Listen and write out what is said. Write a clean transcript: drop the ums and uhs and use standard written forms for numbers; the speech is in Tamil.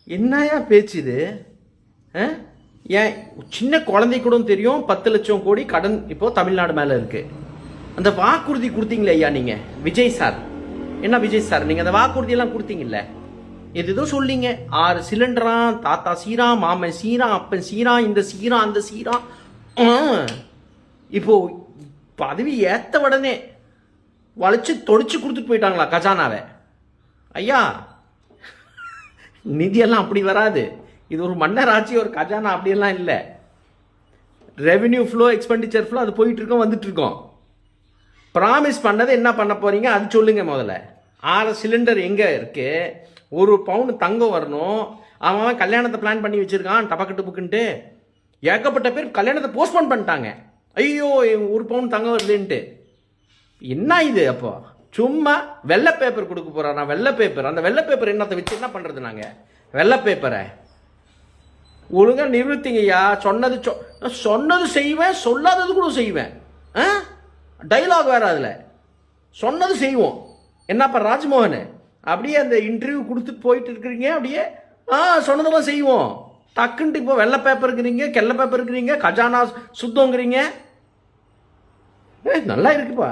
என்னையா பேச்சு இது? ஏன் சின்ன குழந்தை கூட தெரியும் 10 லட்சம் கோடி கடன் இப்போ தமிழ்நாடு மேலே இருக்கு. அந்த வாக்குறுதி கொடுத்தீங்களே ஐயா நீங்கள் விஜய் சார், என்ன விஜய் சார் நீங்கள் அந்த வாக்குறுதியெல்லாம் கொடுத்தீங்கல்ல, எதோ சொல்லிங்க 6 சிலிண்டரா, தாத்தா சீரா, மாமன் சீரா, அப்பன் சீரா, இந்த சீரா அந்த சீரா. இப்போ பதவி ஏற்ற உடனே வளைச்சு தொடிச்சு கொடுத்துட்டு போயிட்டாங்களா கஜானாவை? ஐயா நிதியெல்லாம் அப்படி வராது. இது ஒரு மன்னர் ஆட்சி, ஒரு கஜானா அப்படியெல்லாம் இல்லை. ரெவென்யூ ஃப்ளோ, எக்ஸ்பெண்டிச்சர் ஃப்ளோ அது போயிட்டு இருக்கோம், வந்துட்டு இருக்கோம். ப்ராமிஸ் பண்ணதை என்ன பண்ண போறீங்க அது சொல்லுங்க முதல்ல. 6 சிலிண்டர் எங்கே இருக்கு? 1 பவுன் தங்கம் வரணும். அவன் கல்யாணத்தை பிளான் பண்ணி வச்சிருக்கான் டபக்கு டபுக்குன்ட்டு. ஏகப்பட்ட பேர் கல்யாணத்தை போஸ்ட்போன் பண்ணிட்டாங்க. ஐயோ 1 பவுன் தங்கம் வருதுன்ட்டு. என்ன இது? அப்போ சும்மா வெள்ளை பேப்பர் கொடுக்க போறான். வெள்ளை பேப்பர், அந்த வெள்ளை பேப்பர் என்னத்தை வச்சு என்ன பண்றது? நாங்கள் வெள்ளை பேப்பரை ஒழுங்கா நிறுத்திங்கய்யா. சொன்னது செய்வேன், சொல்லாதது கூட செய்வேன். டைலாக் வேற அதில். சொன்னது செய்வோம். என்னப்பா ராஜ்மோகன் அப்படியே அந்த இன்டர்வியூ கொடுத்துட்டு போயிட்டு இருக்கிறீங்க, அப்படியே சொன்னதெல்லாம் செய்வோம். டக்குன்ட்டு இப்போ வெள்ளை பேப்பர் இருக்கிறீங்க, கெல்ல பேப்பர் இருக்கிறீங்க, கஜானா சுத்தங்கிறீங்க. நல்லா இருக்குப்பா.